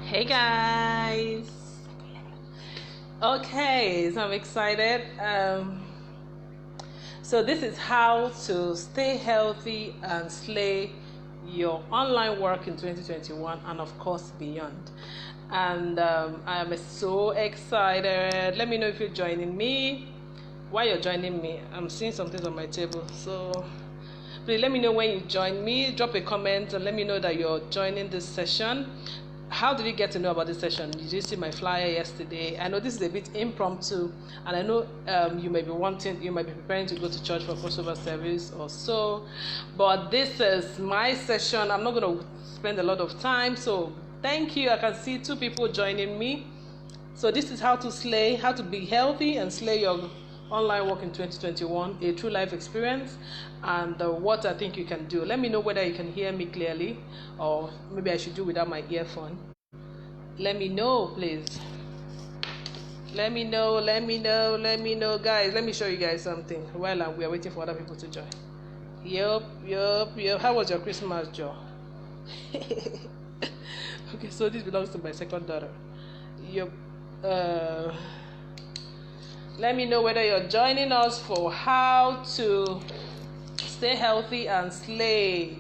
Hey guys. Okay, so I'm excited. So this is how to stay healthy and slay your online work in 2021 and of course beyond. And I'm so excited. Let me know if you're joining me. Why you're joining me? I'm seeing some things on my table. So please let me know when you join me. Drop a comment and let me know that you're joining this session. How did you get to know about this session? Did you see my flyer yesterday? I know this is a bit impromptu, and I know you might be preparing to go to church for crossover service or so, but this is my session. I'm not going to spend a lot of time, so thank you. I can see 2 people joining me. So this is how to be healthy and slay your online work in 2021, a true life experience, and what I think you can do. Let me know whether you can hear me clearly, or maybe I should do without my earphone. Let me know, please. Let me know, guys. Let me show you guys something while we are waiting for other people to join. Yup. How was your Christmas, Joe? Okay, so this belongs to my second daughter. Yup. Let me know whether you're joining us for how to stay healthy and slay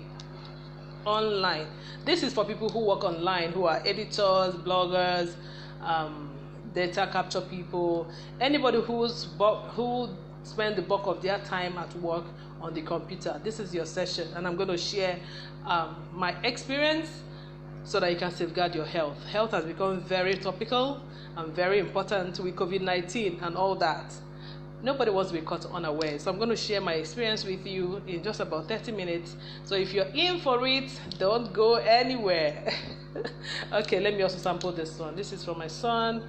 online. This is for people who work online, who are editors, bloggers, data capture people, anybody who spend the bulk of their time at work on the computer. This is your session, and I'm going to share my experience so that you can safeguard your health. Health has become very topical and very important with COVID-19 and all that. Nobody wants to be caught unaware. So I'm going to share my experience with you in just about 30 minutes. So if you're in for it, don't go anywhere. Okay, let me also sample this one. This is from my son.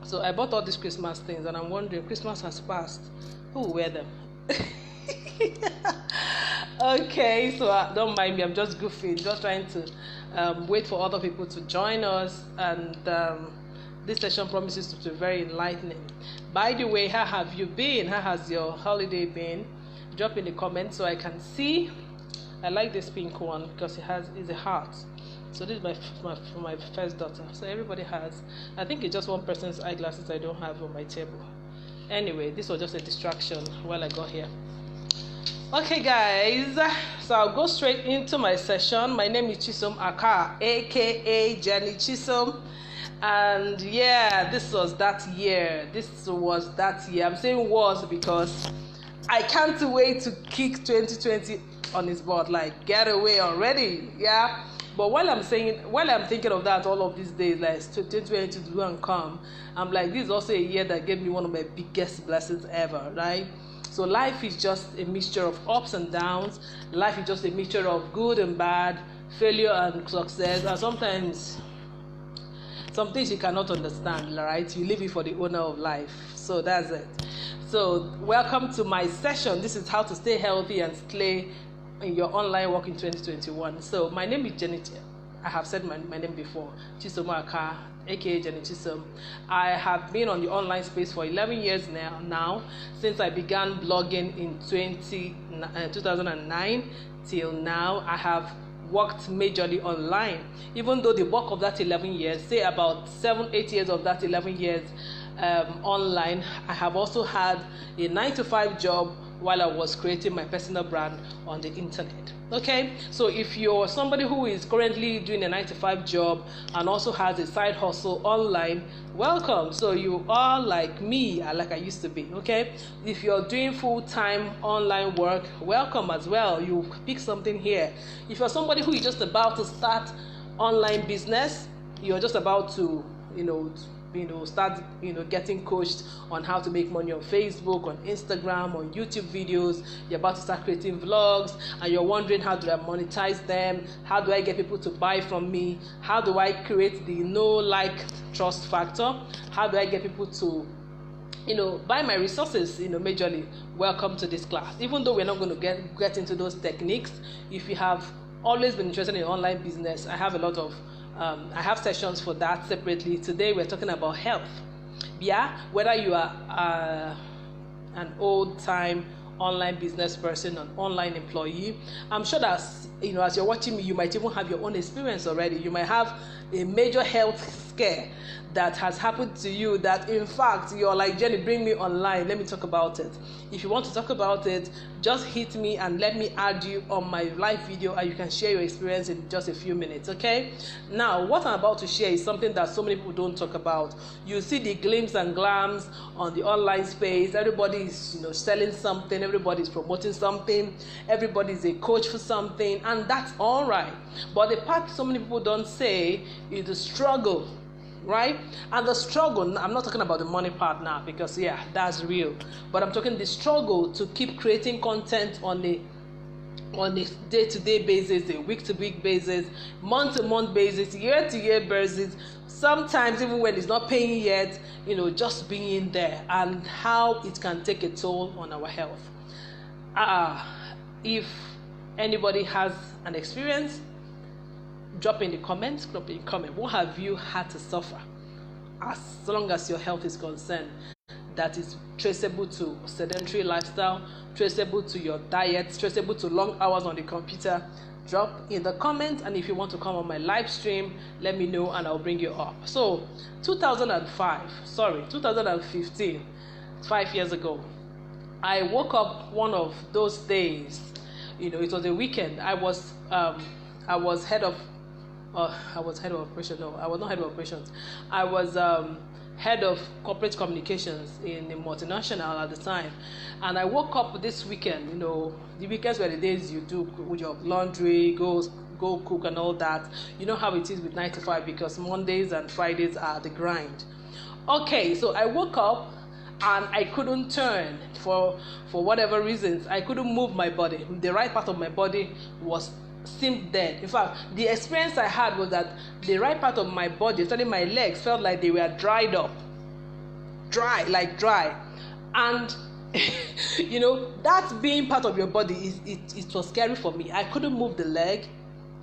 So I bought all these Christmas things, and I'm wondering, Christmas has passed. Who will wear them? Okay, so don't mind me. I'm just goofing, just trying to wait for other people to join us, and this session promises to be very enlightening. By the way, how have you been? How has your holiday been? Drop in the comments so I can see. I like this pink one because it's a heart. So this is for my first daughter. So everybody has. I think it's just one person's eyeglasses I don't have on my table. Anyway, this was just a distraction while I got here. Okay guys, so I'll go straight into my session. My name is Chisom Aka, aka Jenny Chisom, and yeah, this was that year. I'm saying was because I can't wait to kick 2020 on his butt, like get away already. Yeah, but while I'm thinking of that all of these days, like 2020 to do and come, I'm like, this is also a year that gave me one of my biggest blessings ever, right? So life is just a mixture of ups and downs. Life is just a mixture of good and bad, failure and success, and sometimes some things you cannot understand, right? You leave it for the owner of life. So that's it. So welcome to my session. This is how to stay healthy and slay in your online work in 2021. So my name is Jenny. I have said my name before, Chisom Aka, aka Jenny Chisom. I have been on the online space for 11 years now since I began blogging in 2009 till now. I have worked majorly online, even though the bulk of that 11 years, say about 7-8 years of that 11 years online, I have also had a 9-to-5 job while I was creating my personal brand on the internet. Okay, so if you're somebody who is currently doing a 9-to-5 job and also has a side hustle online, welcome. So you are like me, like I used to be. Okay, if you're doing full-time online work, welcome as well. You pick something here. If you're somebody who is just about to start online business, you're just about to start getting coached on how to make money on Facebook, on Instagram, on YouTube videos. You're about to start creating vlogs and you're wondering, how do I monetize them? How do I get people to buy from me? How do I create the trust factor? How do I get people to buy my resources majorly? Welcome to this class. Even though we're not going to get into those techniques, if you have always been interested in online business, I have a lot of I have sessions for that separately. Today we're talking about health. Yeah, whether you are an old-time online business person, an online employee. I'm sure that as you're watching me, you might even have your own experience already. You might have a major health scare that has happened to you, that in fact you're like, Jenny, bring me online, let me talk about it. If you want to talk about it, just hit me and let me add you on my live video, and you can share your experience in just a few minutes. Okay, now what I'm about to share is something that so many people don't talk about. You see the glimpse and glams on the online space. Everybody is selling something, everybody is promoting something, everybody is a coach for something, and that's all right. But the part so many people don't say is the struggle, right? And the struggle, I'm not talking about the money part now, because that's real, but I'm talking the struggle to keep creating content on a day-to-day basis, a week-to-week basis, month-to-month basis, year-to-year basis, sometimes even when it's not paying yet, just being there, and how it can take a toll on our health. If anybody has an experience, drop in the comments. What have you had to suffer, as long as your health is concerned, that is traceable to sedentary lifestyle, traceable to your diet, traceable to long hours on the computer? Drop in the comments, and if you want to come on my live stream, let me know and I'll bring you up. So 2015, 5 years ago, I woke up one of those days. It was a weekend. I was head of operation. No, I was not head of operations. I was head of corporate communications in a multinational at the time. And I woke up this weekend. The weekends were the days you do your laundry, go cook and all that. You know how it is with 9 to 5, because Mondays and Fridays are the grind. Okay, so I woke up and I couldn't turn for whatever reasons. I couldn't move my body. The right part of my body seemed dead. In fact, the experience I had was that the right part of my body, especially my legs, felt like they were dried up. Dry. And that being part of your body, it was scary for me. I couldn't move the leg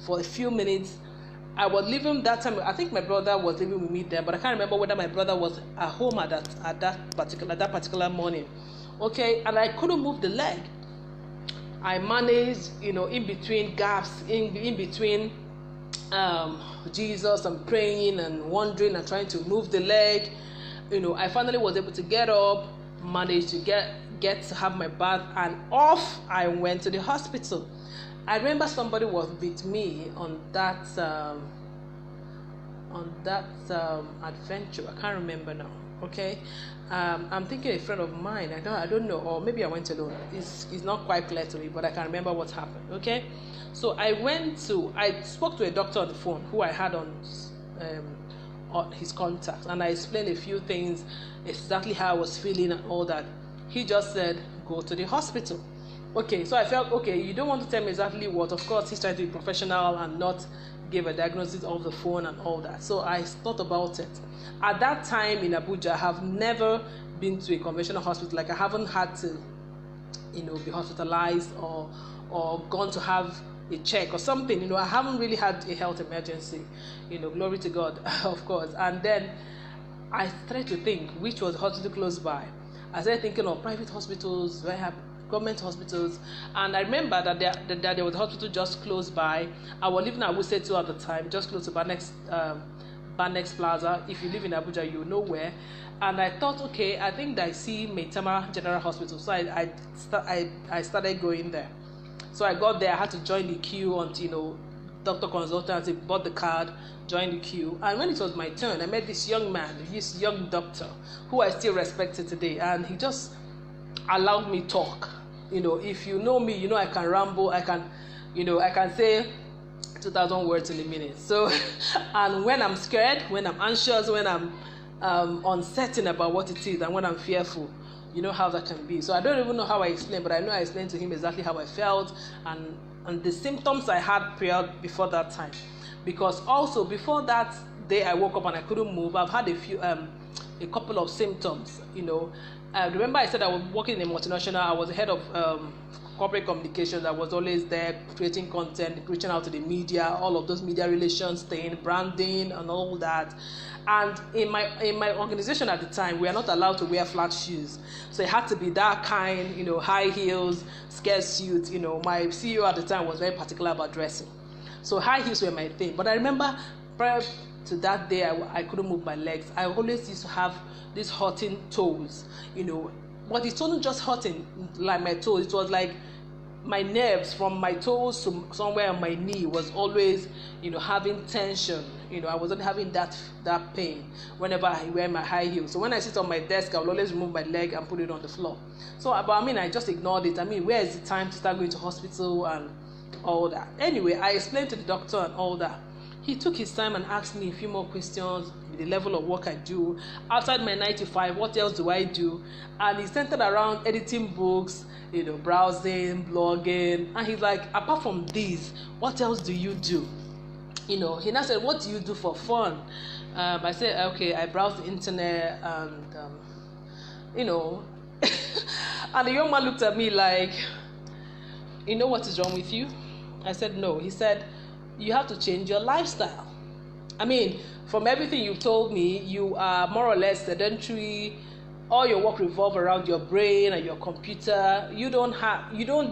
for a few minutes. I was living that time. I think my brother was living with me there, but I can't remember whether my brother was at home at that particular morning. Okay, and I couldn't move the leg. I managed, in between gaps, in between Jesus and praying and wandering and trying to move the leg. I finally was able to get up, managed to get to have my bath, and off I went to the hospital. I remember somebody was with me on that adventure. I can't remember now. Okay, I'm thinking a friend of mine. I don't know, or maybe I went alone. It's not quite clear to me, but I can remember what happened. Okay, so I spoke to a doctor on the phone who I had on his contact, and I explained a few things, exactly how I was feeling and all that. He just said, go to the hospital. Okay, so I felt, okay, you don't want to tell me exactly what. Of course, he's trying to be professional and not give a diagnosis off the phone and all that. So I thought about it. At that time in Abuja, I have never been to a conventional hospital. Like, I haven't had to, be hospitalized or gone to have a check or something. I haven't really had a health emergency. Glory to God, of course. And then I started to think, which was the hospital close by. I started thinking of private hospitals, government hospitals, and I remember that there was a hospital just close by. I was living at Wuse 2 at the time, just close to Banex Plaza. If you live in Abuja, you know where. And I thought, okay, I think I see Maitama General Hospital, so I started going there. So I got there. I had to join the queue until doctor consultancy, bought the card, joined the queue, and when it was my turn, I met this young man, this young doctor, who I still respected today, and he just allowed me talk. If you know me, I can ramble, I can say 2,000 words in a minute. So, and when I'm scared, when I'm anxious, when I'm uncertain about what it is, and when I'm fearful, how that can be. So I don't even know how I explained, but I know I explained to him exactly how I felt and the symptoms I had before that time. Because also before that day I woke up and I couldn't move, I've had a a couple of symptoms. Remember I said I was working in a multinational. I was the head of corporate communications. I was always there creating content, reaching out to the media, all of those media relations thing, branding and all that. And in my organization at the time, we are not allowed to wear flat shoes, so it had to be that kind, high heels, skirt suit. My CEO at the time was very particular about dressing, so high heels were my thing. But I remember prior to that day, I couldn't move my legs. I always used to have these hurting toes, but it wasn't just hurting like my toes. It was like my nerves from my toes to somewhere on my knee was always, having tension. I wasn't having that pain whenever I wear my high heels. So when I sit on my desk, I will always remove my leg and put it on the floor. So, but I just ignored it. where is the time to start going to hospital and all that? Anyway, I explained to the doctor and all that. He took his time and asked me a few more questions, the level of work I do. Outside my 9 to 5, what else do I do? And he centered around editing books, browsing, blogging. And he's like, apart from these, what else do you do? He now said, what do you do for fun? I said, okay, I browse the internet and, and the young man looked at me like, what is wrong with you? I said, no. He said, you have to change your lifestyle. From everything you've told me, you are more or less sedentary. All your work revolves around your brain and your computer. You don't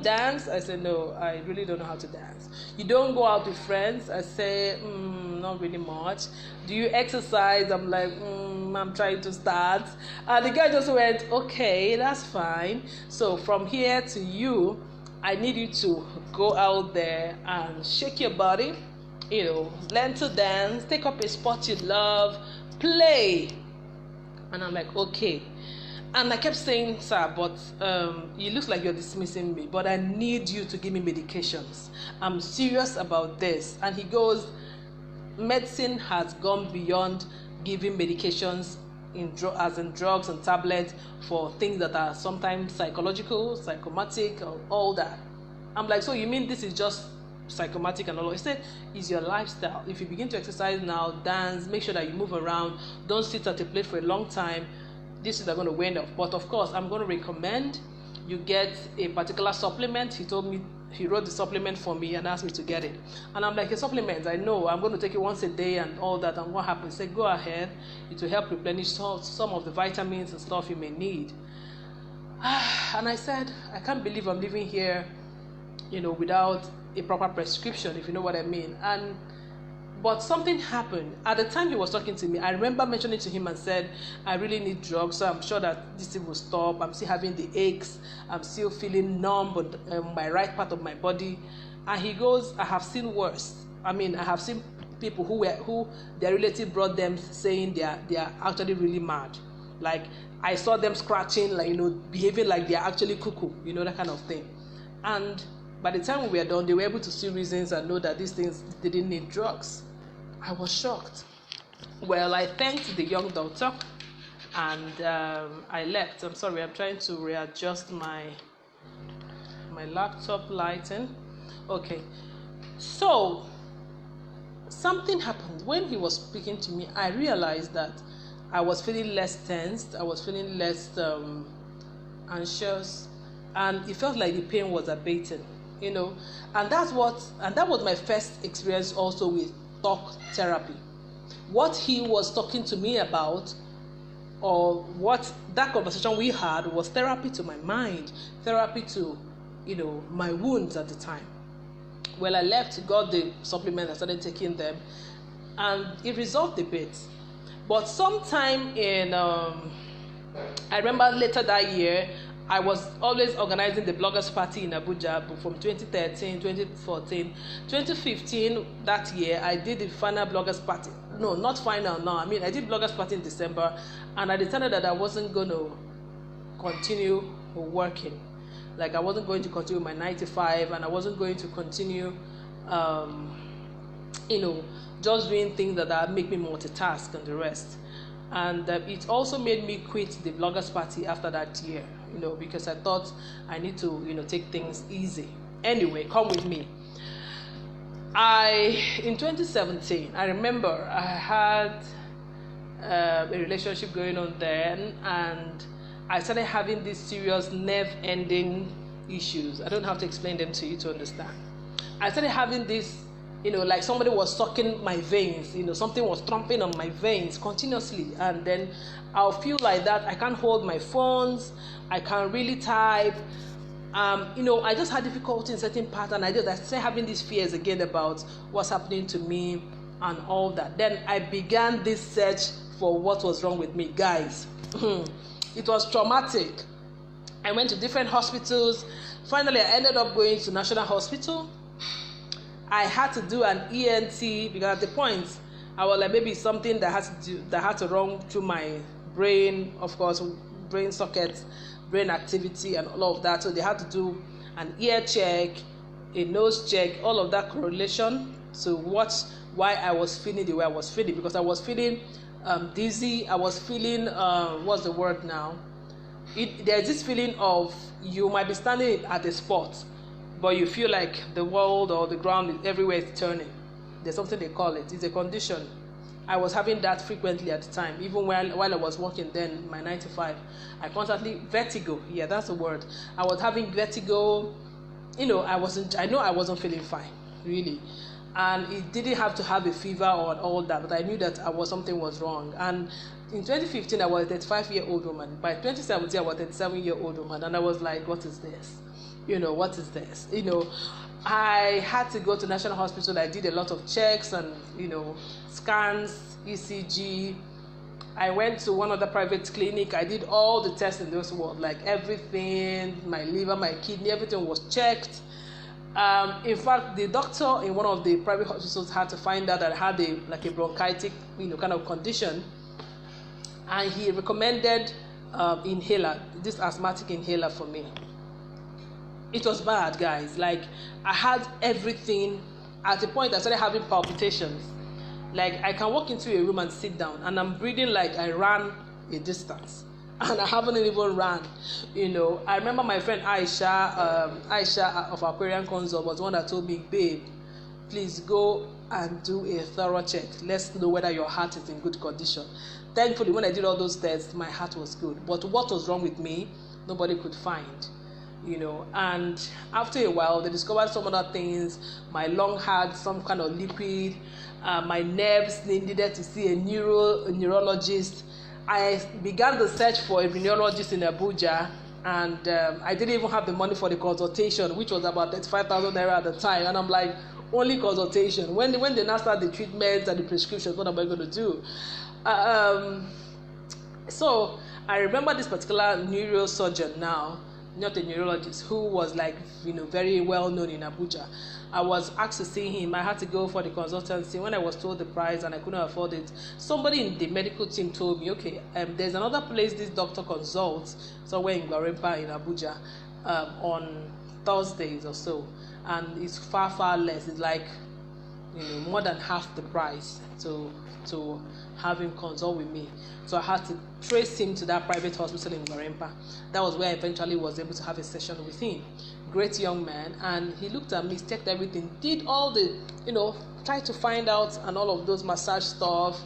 dance? I said, no, I really don't know how to dance. You don't go out with friends? I say, not really much. Do you exercise? I'm like, I'm trying to start. And the guy just went, okay, that's fine. So from here to you, I need you to go out there and shake your body, learn to dance, take up a sport you love, play. And I'm like, okay. And I kept saying, sir, but it looks like you're dismissing me, but I need you to give me medications. I'm serious about this. And he goes, medicine has gone beyond giving medications as in drugs and tablets for things that are sometimes psychological, psychomatic, or all that. I'm like, so you mean this is just psychomatic and all? He said, it's your lifestyle. If you begin to exercise now, dance, make sure that you move around, don't sit at a place for a long time, this is going to wear off. But of course, I'm going to recommend you get a particular supplement. He told me, he wrote the supplement for me and asked me to get it. And I'm like, a supplement, I know, I'm going to take it once a day and all that. And what happens? He said, go ahead. It will help replenish some of the vitamins and stuff you may need. And I said, I can't believe I'm living here, without a proper prescription, if you know what I mean. But something happened. At the time he was talking to me, I remember mentioning to him and said, I really need drugs, so I'm sure that this thing will stop. I'm still having the aches. I'm still feeling numb on my right part of my body. And he goes, I have seen worse. I have seen people who their relative brought them saying they are actually really mad. Like, I saw them scratching, like, behaving like they are actually cuckoo, that kind of thing. And by the time we were done, they were able to see reasons and know that these things didn't need drugs. I was shocked. Well, I thanked the young doctor and I left. I'm sorry, I'm trying to readjust my laptop lighting. Okay. So, something happened. When he was speaking to me, I realized that I was feeling less tensed. I was feeling less anxious. And it felt like the pain was abating. And that was my first experience also with talk therapy. What he was talking to me about, or what that conversation we had, was therapy to my mind, therapy to, my wounds at the time. Well, I left, got the supplements, I started taking them, and it resolved a bit. But sometime in, I remember later that year, I was always organizing the bloggers party in Abuja from 2013, 2014, 2015. That year, I did the final bloggers party. No, not final now. I did bloggers party in December, and I decided that I wasn't going to continue working. Like, I wasn't going to continue my 9 to 5, and I wasn't going to continue, just doing things that make me multitask and the rest. And it also made me quit the bloggers party after that year, because I thought I need to, take things easy. Anyway, come with me. In 2017, I remember I had a relationship going on then, and I started having these serious nerve-ending issues. I don't have to explain them to you to understand. I started having this, like somebody was sucking my veins, something was thumping on my veins continuously, and then I'll feel like that. I can't hold my phones, I can't really type. I just had difficulty in certain parts, and I started having these fears again about what's happening to me and all that. Then I began this search for what was wrong with me, guys. It was traumatic. I went to different hospitals. Finally, I ended up going to National Hospital. I had to do an ENT because at the point I was like, maybe something that had to run through my brain, of course, brain sockets, brain activity, and all of that. So they had to do an ear check, a nose check, all of that correlation to why I was feeling the way I was feeling, because I was feeling dizzy. I was feeling what's the word now? There's this feeling of you might be standing at a spot, but you feel like the world or the ground everywhere is turning. There's something they call it. It's a condition. I was having that frequently at the time, even while I was working then, my 9 to 5. I constantly vertigo. Yeah, that's the word. I was having vertigo. I know I wasn't feeling fine, really. And it didn't have to have a fever or all that, but I knew that something was wrong. And in 2015, I was a 35-year-old woman. By 2017, I was a 37-year-old woman, and I was like, what is this? What is this? I had to go to National Hospital. I did a lot of checks and, scans, ECG. I went to one other private clinic. I did all the tests in those world, like everything, my liver, my kidney, everything was checked. In fact, the doctor in one of the private hospitals had to find out that I had a bronchitic, kind of condition, and he recommended inhaler, this asthmatic inhaler for me. It was bad, guys. Like, I had everything. At a point, I started having palpitations. Like, I can walk into a room and sit down, and I'm breathing like I ran a distance, and I haven't even ran. I remember my friend Aisha of Aquarian Consult was the one that told me, babe, please go and do a thorough check. Let's know whether your heart is in good condition. Thankfully, when I did all those tests, my heart was good. But what was wrong with me, nobody could find. And after a while, they discovered some other things. My lung had some kind of liquid. My nerves, they needed to see a neurologist. I began the search for a neurologist in Abuja, and I didn't even have the money for the consultation, which was about 35,000 naira at the time. And I'm like, only consultation. When they now start the treatments and the prescriptions, what am I going to do? So I remember this particular neurosurgeon now, not a neurologist, who was very well known in Abuja. I was asked to see him. I had to go for the consultancy. When I was told the price and I couldn't afford it, somebody in the medical team told me, okay, there's another place this doctor consults somewhere in Gwarempa in Abuja on Thursdays or so, and it's far less. It's like more than half the price to have him consult with me. So I had to trace him to that private hospital in Gwarempa. That was where I eventually was able to have a session with him. Great young man, and he looked at me, checked everything, did all the, tried to find out and all of those massage stuff.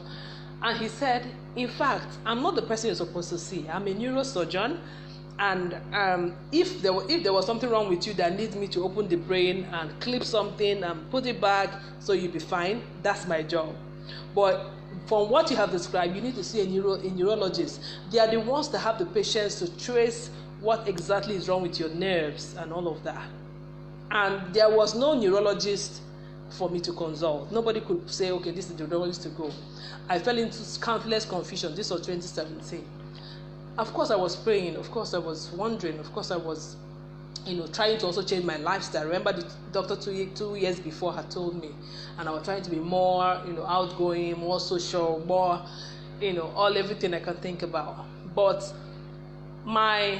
And he said, in fact, I'm not the person you're supposed to see. I'm a neurosurgeon, and if there was something wrong with you that needs me to open the brain and clip something and put it back so you'll be fine, that's my job. But from what you have described, you need to see a neurologist. They are the ones that have the patience to trace what exactly is wrong with your nerves and all of that. And there was no neurologist for me to consult. Nobody could say, okay, this is the neurologist to go. I fell into countless confusion. This was 2017. Of course, I was praying. Of course, I was wondering. Of course, I was, trying to also change my lifestyle. I remember the doctor 2 years before had told me, and I was trying to be more, outgoing, more social, more, everything I can think about. But my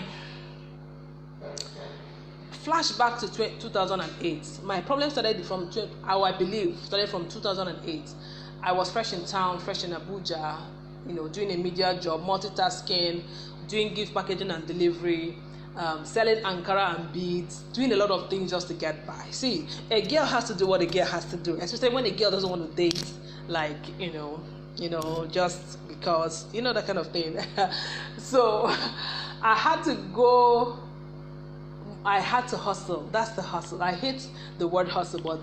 flashback to 2008. My problem started from 2008. I was fresh in town, fresh in Abuja, doing a media job, multitasking, doing gift packaging and delivery, selling Ankara and beads, doing a lot of things just to get by. See, a girl has to do what a girl has to do, especially when a girl doesn't want to date, just because, that kind of thing. So I had to go, I had to hustle. That's the hustle. I hate the word hustle, but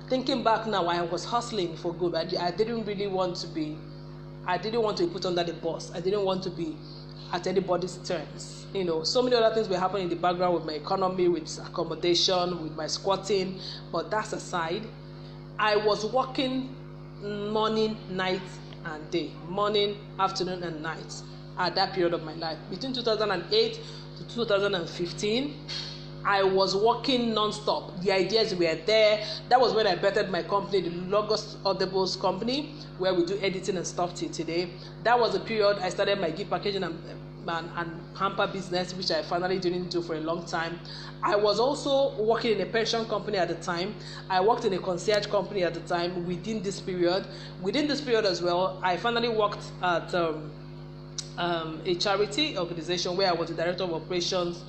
thinking back now, I was hustling for good. I didn't really want to be, I didn't want to be put under the boss. I didn't want to be at anybody's terms. So many other things were happening in the background with my economy, with accommodation, with my squatting. But that's aside. I was working morning, night, and day. Morning, afternoon, and night at that period of my life. Between 2008 to 2015, I was working non-stop. The ideas were there. That was when I bettered my company, the Logos Audibles company, where we do editing and stuff till today. That was the period I started my gift packaging and hamper business, which I finally didn't do for a long time. I was also working in a pension company at the time. I worked in a concierge company at the time within this period. Within this period as well, I finally worked at a charity organization where I was the director of operations.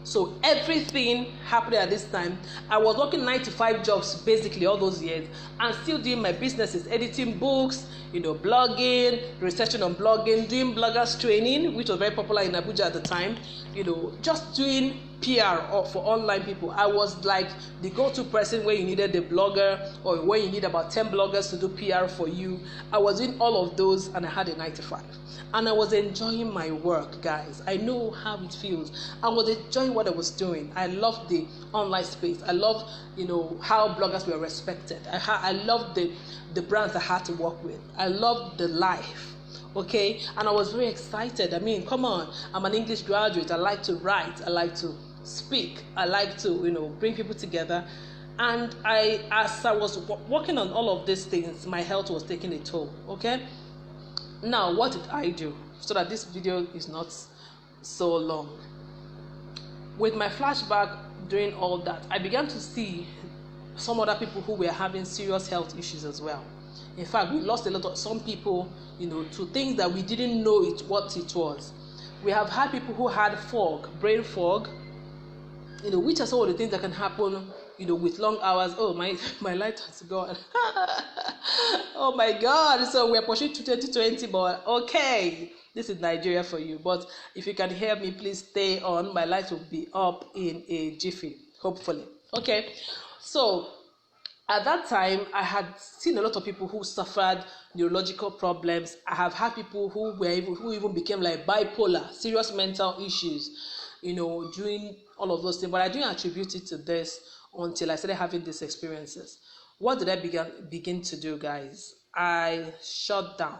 So everything happened at this time. I was working 9 to 5 jobs basically all those years and still doing my businesses, editing books, blogging, researching on blogging, doing bloggers training, which was very popular in Abuja at the time, just doing PR for online people. I was like the go-to person when you needed a blogger or when you need about 10 bloggers to do PR for you. I was doing all of those and I had a 9 to 5. And I was enjoying my work, guys. I know how it feels. I was enjoying what I was doing. I loved the online space. I loved, how bloggers were respected. I loved the brands I had to work with. I loved the life. Okay? And I was very excited. I mean, come on. I'm an English graduate. I like to write. I like to speak. I like to, bring people together. And as I was working on all of these things, my health was taking a toll. Okay? Now, what did I do so that this video is not so long? With my flashback doing all that, I began to see some other people who were having serious health issues as well. In fact, we lost some people, to things that we didn't know what it was. We have had people who had brain fog, which are some of the things that can happen, with long hours. Oh, my light has gone. Oh my God. So we're pushing to 2020, but okay. This is Nigeria for you. But if you can hear me, please stay on. My light will be up in a jiffy, hopefully. Okay. So at that time, I had seen a lot of people who suffered neurological problems. I have had people who even became like bipolar, serious mental issues, doing all of those things. But I didn't attribute it to this until I started having these experiences. What did I begin to do, guys? I shut down.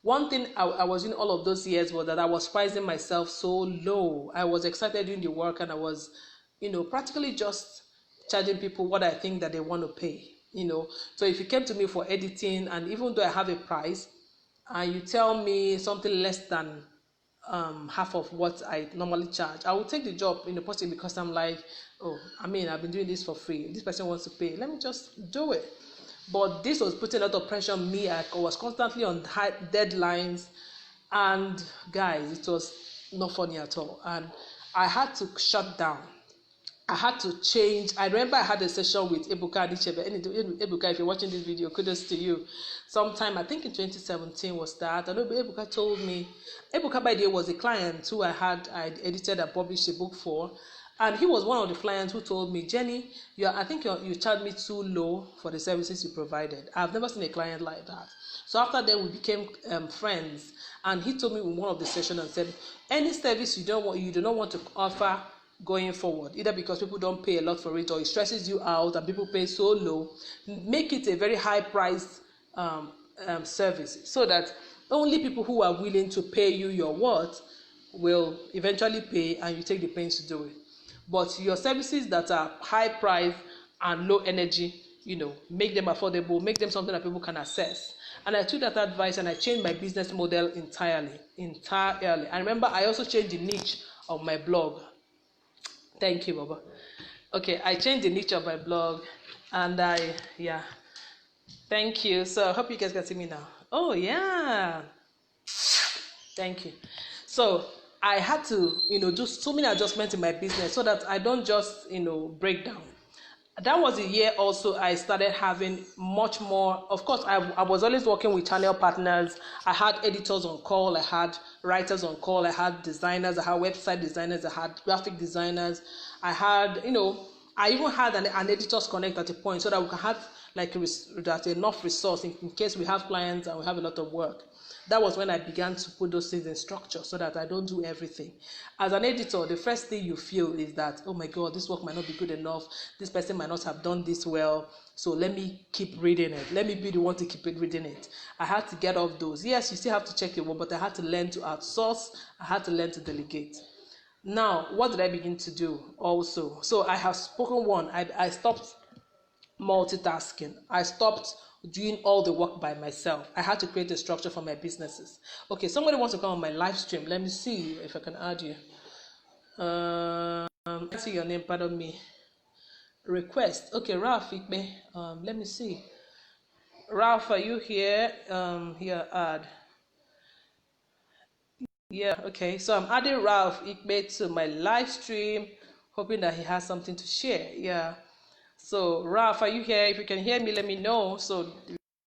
One thing I was doing all of those years was that I was pricing myself so low. I was excited doing the work and I was, practically just charging people what I think that they want to pay. So if you came to me for editing, and even though I have a price, and you tell me something less than half of what I normally charge, I will take the job possibly because I'm like, I've been doing this for free. This person wants to pay. Let me just do it. But this was putting a lot of pressure on me. I was constantly on high deadlines, and guys, it was not funny at all. And I had to shut down. I had to change. I remember I had a session with Ebuka Adichebe. Ebuka, if you're watching this video, kudos to you. Sometime, I think in 2017 was that. I know Ebuka told me. Ebuka, by the way, was a client who I edited and published a book for. And he was one of the clients who told me, Jenny, I think you charged me too low for the services you provided. I've never seen a client like that. So after that, we became friends. And he told me in one of the sessions and said, any service you do not want to offer going forward, either because people don't pay a lot for it or it stresses you out and people pay so low, make it a very high price service so that only people who are willing to pay you your worth will eventually pay and you take the pains to do it. But your services that are high price and low energy, make them affordable, make them something that people can access. And I took that advice and I changed my business model entirely. I remember I also changed the niche of my blog. Thank you, Baba. Okay, I changed the niche of my blog and thank you. So I hope you guys can see me now. Oh, yeah. Thank you. So I had to, do so many adjustments in my business so that I don't just, break down. That was the year also I started having much more. Of course, I was always working with channel partners. I had editors on call, I had writers on call, I had designers, I had website designers, I had graphic designers, I had, I even had an editors connect at a point so that we can have like that enough resource in case we have clients and we have a lot of work. That was when I began to put those things in structure so that I don't do everything. As an editor, the first thing you feel is that, oh my God, this work might not be good enough. This person might not have done this well. So let me keep reading it. Let me be the one to keep reading it. I had to get off those. Yes, you still have to check your work, but I had to learn to outsource. I had to learn to delegate. Now, what did I begin to do also? So I have spoken one. I stopped multitasking. I stopped doing all the work by myself. I had to create a structure for my businesses. Okay, somebody wants to come on my live stream. Let me see if I can add you. I see your name, pardon me. Request. Okay, Ralph Ikbe. Let me see. Ralph, are you here? Here, add. Yeah, okay. So I'm adding Ralph Ikbe to my live stream, hoping that he has something to share. Yeah. So, Ralph, are you here? If you can hear me, let me know. So,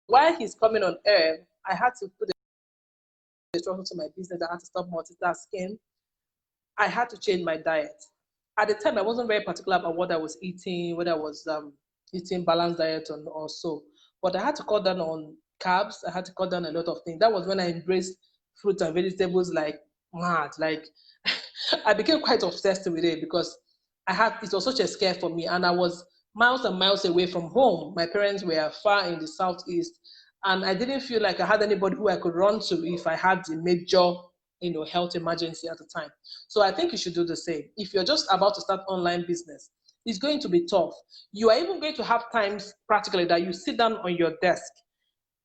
while he's coming on air, I had to put a structure to my business. I had to stop multitasking. I had to change my diet. At the time, I wasn't very particular about what I was eating, whether I was eating balanced diet or so. But I had to cut down on carbs. I had to cut down a lot of things. That was when I embraced fruits and vegetables like mad. Like I became quite obsessed with it because it was such a scare for me, and I was miles and miles away from home. My parents were far in the southeast, and I didn't feel like I had anybody who I could run to if I had a major, health emergency at the time. So I think you should do the same. If you're just about to start online business, it's going to be tough. You are even going to have times practically that you sit down on your desk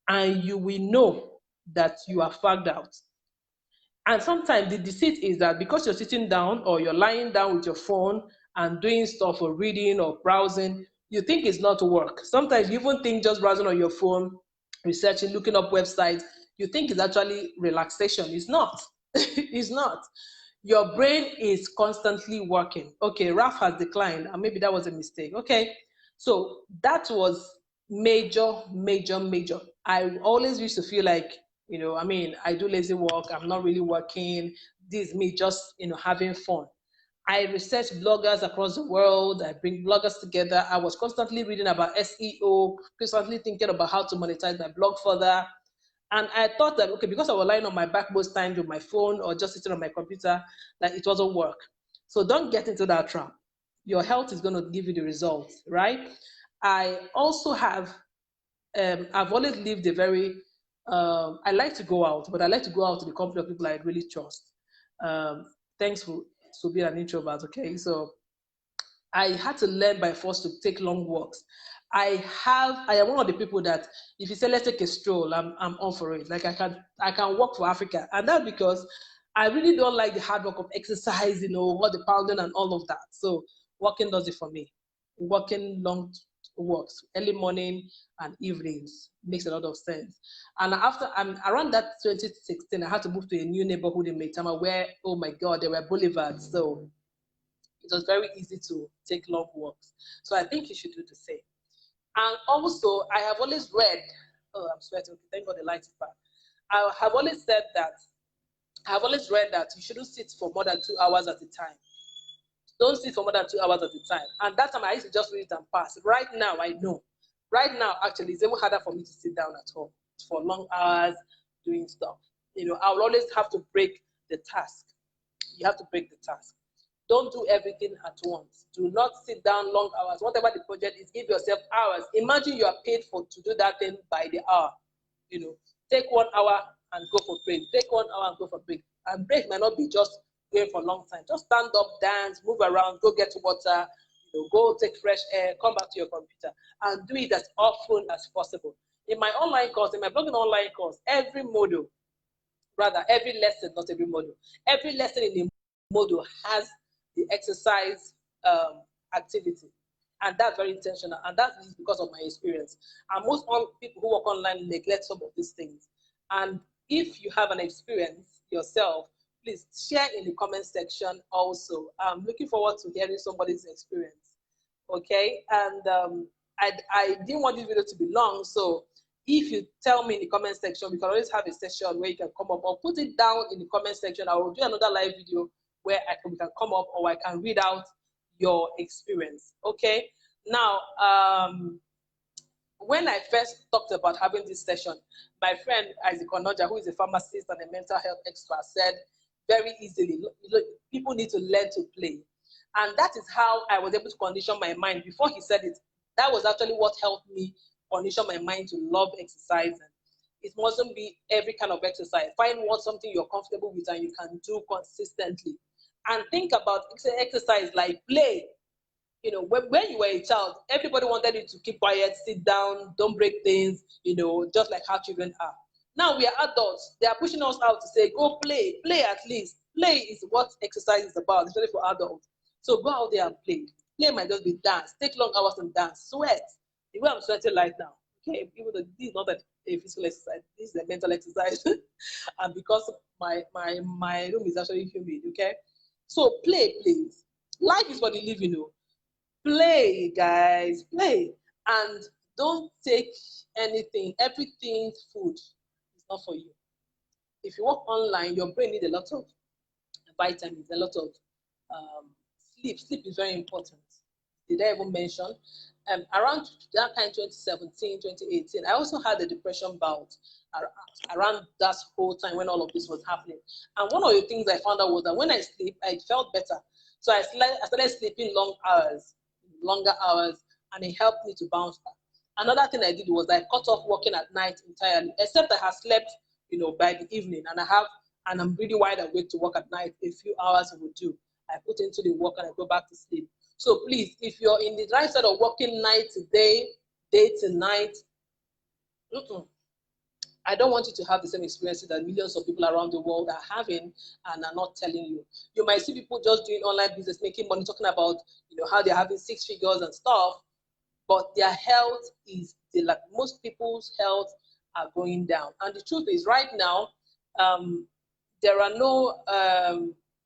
and you will know that you are fagged out. And sometimes the deceit is that because you're sitting down or you're lying down with your phone and doing stuff or reading or browsing, you think it's not work. Sometimes you even think just browsing on your phone, researching, looking up websites, you think it's actually relaxation. It's not. It's not. Your brain is constantly working. Okay, Raf has declined, and maybe that was a mistake. Okay, so that was major, major, major. I always used to feel like, I do lazy work, I'm not really working. This is me just, having fun. I research bloggers across the world. I bring bloggers together. I was constantly reading about SEO, constantly thinking about how to monetize my blog further. And I thought that, okay, because I was lying on my back most times with my phone or just sitting on my computer, that it wasn't work. So don't get into that trap. Your health is going to give you the results, right? I also I've always lived a very, I like to go out, but I like to go out to the company of people I really trust. Um, thanks for being an introvert, okay? So I had to learn by force to take long walks. I am one of the people that if you say let's take a stroll, I'm on for it. Like I can walk for Africa. And that's because I really don't like the hard work of exercise, what the pounding and all of that. So walking does it for me. Walking long walks, early morning and evenings makes a lot of sense. And after around that 2016, I had to move to a new neighborhood in Maitama where, oh my God, there were boulevards. So it was very easy to take long walks. So I think you should do the same. And also, I have always read, oh, I'm sweating. Thank God the light is back. I have always said that, I have always read that you shouldn't sit for more than 2 hours at a time. Don't sit for more than 2 hours at a time. And that time I used to just read it and pass. Right now, I know. Right now, actually, it's even harder for me to sit down at home for long hours doing stuff. I'll always have to break the task. You have to break the task. Don't do everything at once. Do not sit down long hours. Whatever the project is, give yourself hours. Imagine you are paid to do that thing by the hour. Take 1 hour and go for break. Take 1 hour and go for break. And break might not be just going for a long time. Just stand up, dance, move around, go get water, go take fresh air, come back to your computer, and do it as often as possible. In my online course, in my blogging online course, every lesson, not every module, every lesson in the module has the exercise activity. And that's very intentional. And that is because of my experience. And most people who work online neglect some of these things. And if you have an experience yourself, please share in the comment section also. I'm looking forward to hearing somebody's experience. okay? And I didn't want this video to be long, so if you tell me in the comment section, we can always have a session where you can come up, or put it down in the comment section. I will do another live video where we can come up, or I can read out your experience, okay? Now, when I first talked about having this session, my friend Isaac Onoja, who is a pharmacist and a mental health expert, said very easily, people need to learn to play. And that is how I was able to condition my mind. Before he said it, that was actually what helped me condition my mind to love exercising. It mustn't be every kind of exercise. Find something you're comfortable with and you can do consistently. And think about exercise like play. You know, when you were a child, everybody wanted you to keep quiet, sit down, don't break things, you know, just like how children are. Now we are adults. They are pushing us out to say, go play at least. Play is what exercise is about, especially for adults. So go out there and play. Play might just be dance. Take long hours and dance. Sweat. The way I'm sweating right now, okay, even though this is not a physical exercise, this is a mental exercise. And because my room is actually humid, okay? So play, please. Life is for the living, you know. Play, guys, play. And don't take anything, everything's food is not for you. If you work online, your brain needs a lot of vitamins, a lot of sleep. Sleep is very important. Did I even mention? Around that time, 2017, 2018, I also had a depression bout around that whole time when all of this was happening. And one of the things I found out was that when I sleep, I felt better. So I started sleeping longer hours, and it helped me to bounce back. Another thing I did was I cut off working at night entirely, except I have slept, you know, by the evening, and I'm really wide awake to work at night. A few hours would do. I put into the work and I go back to sleep. So please, if you're in the right side of working night to day to night, I don't want you to have the same experiences that millions of people around the world are having and are not telling you. You might see people just doing online business, making money, talking about, you know, how they're having 6 figures and stuff, but their health is, like most people's health are going down. And the truth is, right now, there are no,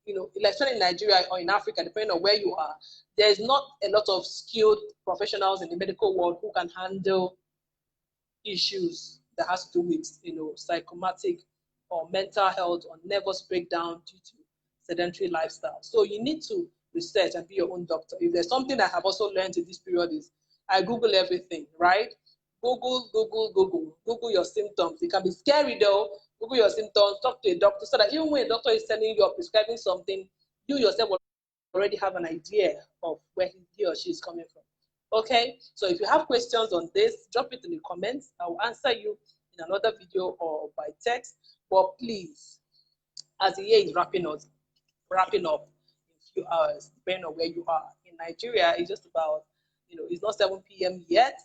you know, especially in Nigeria or in Africa, depending on where you are, there's not a lot of skilled professionals in the medical world who can handle issues that has to do with, you know, psychomatic or mental health or nervous breakdown due to sedentary lifestyle. So you need to research and be your own doctor. If there's something I have also learned in this period is I Google everything, right? Google your symptoms. It can be scary though. Google your symptoms, talk to a doctor so that even when a doctor is telling you or prescribing something, you yourself will already have an idea of where he or she is coming from. Okay, so if you have questions on this, drop it in the comments. I will answer you in another video or by text. But please, as the year is wrapping up in a few hours, depending on where you are. In Nigeria, it's just about, you know, it's not 7 p.m. yet.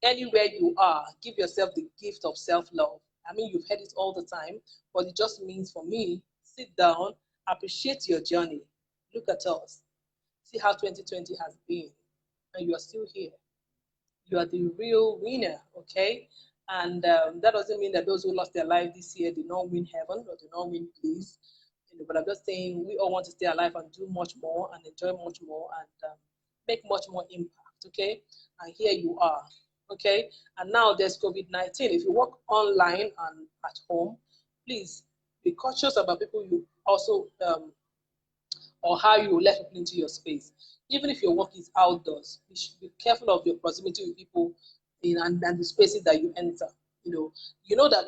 Anywhere you are, give yourself the gift of self-love. I mean, you've heard it all the time, but it just means for me, sit down, appreciate your journey. Look at us. See how 2020 has been. And you are still here. You are the real winner, okay? And that doesn't mean that those who lost their life this year did not win heaven or did not win peace. You know, but I'm just saying we all want to stay alive and do much more and enjoy much more and make much more impact, okay? And here you are, okay? And now there's COVID-19. If you work online and at home, please be cautious about people you also or how you let people into your space. Even if your work is outdoors, you should be careful of your proximity with people and the spaces that you enter. You know that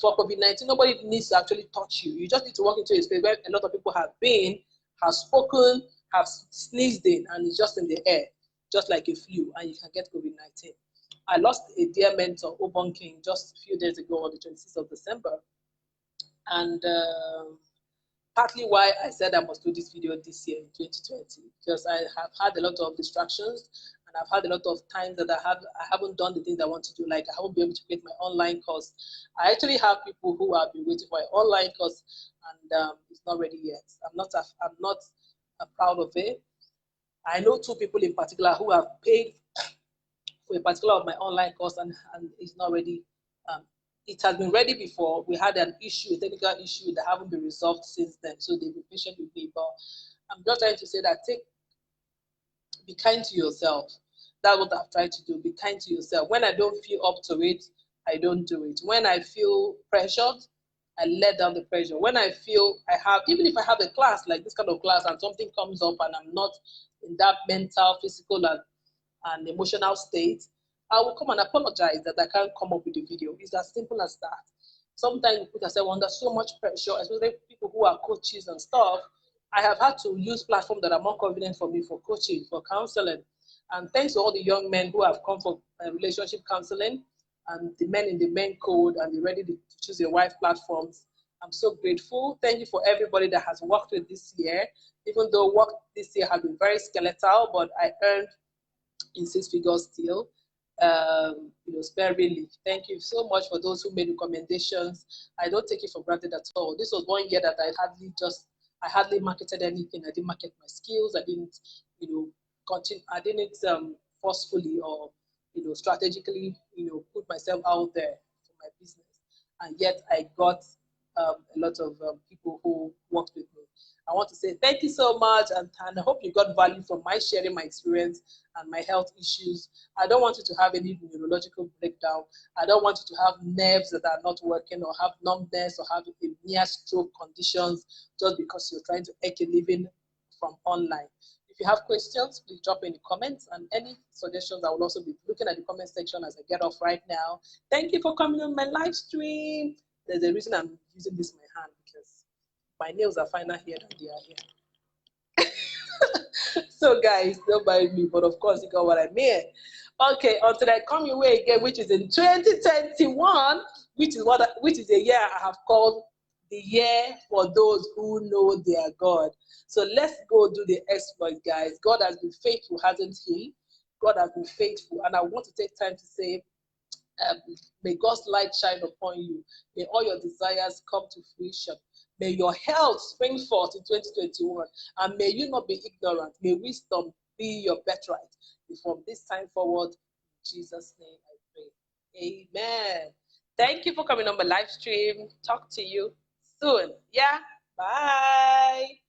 for COVID-19, nobody needs to actually touch you. You just need to walk into a space where a lot of people have been, have spoken, have sneezed in, and it's just in the air, just like a flu, and you can get COVID-19. I lost a dear mentor, Obon King, just a few days ago on the 26th of December. And partly why I said I must do this video this year in 2020, because I have had a lot of distractions and I've had a lot of times that I haven't done the things I want to do. Like I haven't been able to create my online course. I actually have people who have been waiting for an online course and it's not ready yet. I'm not proud of it. I know 2 people in particular who have paid for a particular of my online course and it's not ready. It has been ready before. We had an issue, a technical issue that haven't been resolved since then. So they've been patient with me. But I'm just trying to say that Be kind to yourself. That's what I've tried to do. Be kind to yourself. When I don't feel up to it, I don't do it. When I feel pressured, I let down the pressure. When I feel I have, even if I have a class like this kind of class and something comes up and I'm not in that mental, physical, and emotional state, I will come and apologize that I can't come up with a video. It's as simple as that. Sometimes we put ourselves under so much pressure, especially people who are coaches and stuff. I have had to use platforms that are more convenient for me for coaching, for counseling. And thanks to all the young men who have come for relationship counseling and the men in the men code and the ready to choose your wife platforms. I'm so grateful. Thank you for everybody that has worked with this year. Even though work this year has been very skeletal, but I earned in six figures still. Sparingly. Thank you so much for those who made recommendations. I don't take it for granted at all. This was 1 year that I hardly marketed anything. I didn't market my skills. I didn't, continue. I didn't forcefully or strategically put myself out there for my business. And yet I got a lot of people who worked with me. I want to say thank you so much, and I hope you got value from my sharing my experience and my health issues. I don't want you to have any neurological breakdown. I don't want you to have nerves that are not working or have numbness or have a near stroke conditions just because you're trying to make a living from online. If you have questions, please drop in the comments, and any suggestions, I will also be looking at the comment section as I get off right now. Thank you for coming on my live stream. There's a reason I'm using this in my hand, because my nails are finer here than they are here. So guys, don't mind me, but of course you got what I mean. Okay, until I come your way again, which is in 2021, which is a year I have called the year for those who know their God. So let's go do the exploit, guys. God has been faithful, hasn't he? God has been faithful. And I want to take time to say, may God's light shine upon you. May all your desires come to fruition. May your health spring forth in 2021. And may you not be ignorant. May wisdom be your birthright. From this time forward, in Jesus' name I pray. Amen. Thank you for coming on my live stream. Talk to you soon. Yeah. Bye.